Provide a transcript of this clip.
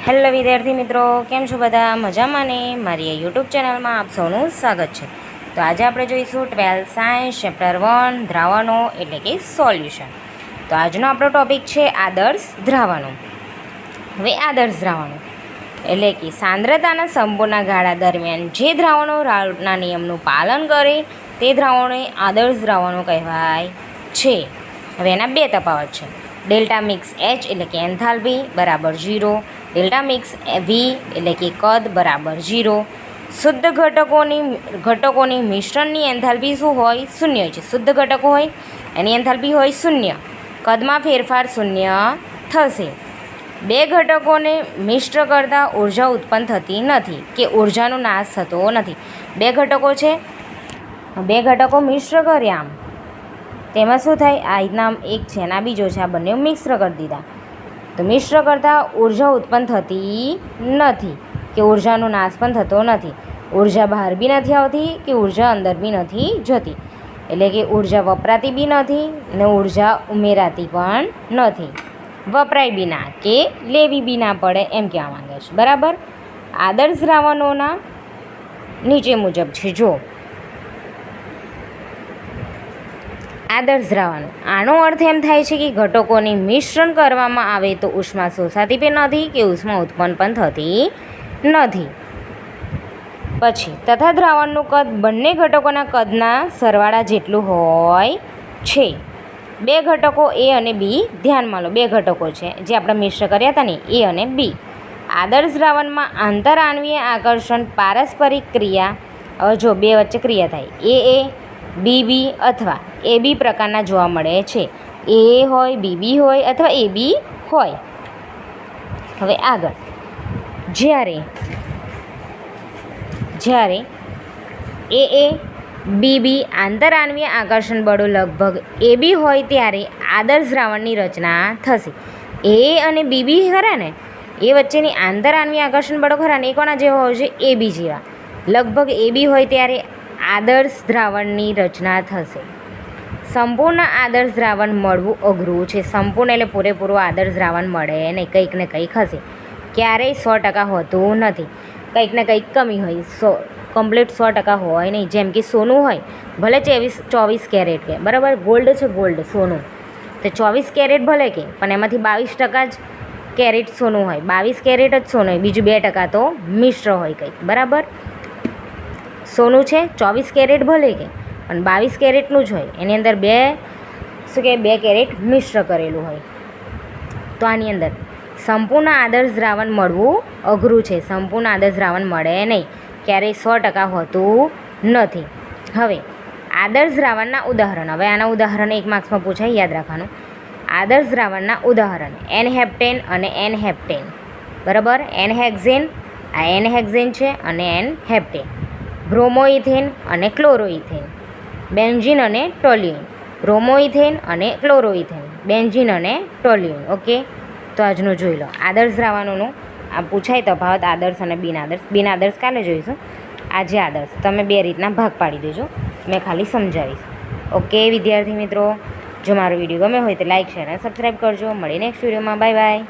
Hello વિદ્યાર્થી મિત્રો, કેમ છો બધા? મજામાં ને? મારી યુટ્યુબ ચેનલમાં આપ સૌનું સ્વાગત છે. તો આજે આપણે જોઈશું 12th સાયન્સ ચેપ્ટર 1 દ્રાવણો એટલે કે સોલ્યુશન. તો આજનો આપણો ટોપિક છે આદર્શ દ્રાવણો. હવે આદર્શ દ્રાવણો એટલે કે સાંદ્રતાના સંપૂર્ણ ગાળા દરમિયાન જે દ્રાવણો રાઉલ્ટના નિયમનું પાલન કરે તે દ્રાવણોને આદર્શ દ્રાવણો કહેવાય છે. હવે એના બે તફાવત છે. ડેલ્ટા મિક્સ H એટલે કે એન્થાલ્પી બરાબર 0, ડેલ્ટા મિક્સ V એટલે કે કદ બરાબર 0. શુદ્ધ ઘટકોની મિશ્રણની એન્થાલ્પી શું હોય? શૂન્ય છે. શુદ્ધ ઘટકો હોય એની એન્થાલ્પી હોય શૂન્ય. કદમાં ફેરફાર શૂન્ય થશે. બે ઘટકોને મિશ્ર કરતાં ઉર્જા ઉત્પન્ન થતી નથી કે ઉર્જાનો નાશ થતો નથી. બે ઘટકો છે, બે ઘટકો મિશ્ર કર્યા, આમ તેમાં શું થાય? આ રીતના એક છે અને આ બીજો છે, આ બંને મિશ્ર કરી દીધા તો મિશ્ર કરતાં ઉર્જા ઉત્પન્ન થતી નથી કે ઉર્જાનો નાશ પણ થતો નથી. ઉર્જા બહાર બી નથી આવતી કે ઉર્જા અંદર બી નથી જતી. એટલે કે ઉર્જા વપરાતી બી નથી ને ઉર્જા ઉમેરાતી પણ નથી. વપરાય બી ના કે લેવી બી ના પડે એમ કહેવા માંગે છે. બરાબર. આદર્શ દ્રાવણોના નીચે મુજબ છે. જો આદર્શ દ્રાવણો, આનો અર્થ એમ થાય છે કે ઘટકોની મિશ્રણ કરવામાં આવે તો ઉષ્મા શોષાતી પણ નથી કે ઉષ્મા ઉત્પન્ન પણ થતી નથી. પછી તથા દ્રાવણનું કદ બંને ઘટકોના કદના સરવાળા જેટલું હોય છે. બે ઘટકો A અને B ધ્યાનમાં લો. બે ઘટકો છે જે આપણે મિશ્ર કર્યા હતા ને, A અને B. આદર્શ દ્રાવણમાં આંતરઆણ્વીય આકર્ષણ પારસ્પરિક ક્રિયા, હવે જો બે વચ્ચે ક્રિયા થાય, AA BB અથવા AB પ્રકારના જોવા મળે છે. AA હોય, BB હોય અથવા AB હોય. હવે આગળ, જ્યારે AA BB આંતરઆણ્વીય આકર્ષણ બળો લગભગ AB હોય ત્યારે આદર્શ દ્રાવણની રચના થશે. AA અને BB ખરા ને, એ વચ્ચેની આંતરઆણ્વીય આકર્ષણ બળો ખરા ને, એ કોના જેવા હોય છે? AB જેવા. લગભગ AB હોય ત્યારે આદર્શ દ્રાવણની રચના થશે. સંપૂર્ણ આદર્શ દ્રાવણ મળવું અઘરું છે. સંપૂર્ણ એટલે પૂરેપૂરું આદર્શ દ્રાવણ મળે નહીં, કંઈક ને કંઈક હશે. ક્યારેય 100% હોતું નથી, કંઈક ને કંઈક કમી હોય. કમ્પ્લીટ 100% હોય નહીં. જેમ કે સોનું હોય, ભલે 24 કેરેટ કે, બરાબર, ગોલ્ડ છે, ગોલ્ડ સોનું તો 24 કેરેટ ભલે કે, પણ એમાંથી 22% જ કેરેટ સોનું હોય, 22 કેરેટ જ સોનું હોય, બીજું 2% તો મિશ્ર હોય કંઈક. બરાબર. સોનું છે 24 કેરેટ ભલે કે, પણ 22 કેરેટનું જ હોય, એની અંદર બે કેરેટ મિશ્ર કરેલું હોય. તો આની અંદર સંપૂર્ણ આદર્શ દ્રાવણ મળવું અઘરું છે. સંપૂર્ણ આદર્શ દ્રાવણ મળે નહીં, ક્યારેય 100% હોતું નથી. હવે આદર્શ દ્રાવણના ઉદાહરણ. હવે આના ઉદાહરણ 1 માર્ક્સમાં પૂછાય, યાદ રાખવાનું. આદર્શ દ્રાવણના ઉદાહરણ N-હેપ્ટેન અને N-હેપ્ટેન. બરાબર. N-હેક્ઝેન, આ N-હેક્ઝેન છે અને N-હેપ્ટેન. બ્રોમોઇથેન અને ક્લોરોઇથેન. બેન્ઝીન અને ટોલ્યુઇન. બ્રોમોઇથેન અને ક્લોરોઇથેન. બેન્ઝીન અને ટોલ્યુઇન. ઓકે. તો આજનું જોઈ લો આદર્શ દ્રાવણોનું આ પૂછાય તફાવત આદર્શ અને બિનઆદર્શ કાલે જોઈશું. આજે આદર્શ તમે બે રીતના ભાગ પાડી દેજો, મેં ખાલી સમજાવીશ. ઓકે વિદ્યાર્થી મિત્રો, જો મારો વિડીયો ગમે હોય તો લાઇક, શેર અને સબસ્ક્રાઈબ કરજો. મળીએ નેક્સ્ટ વિડીયોમાં. Bye bye.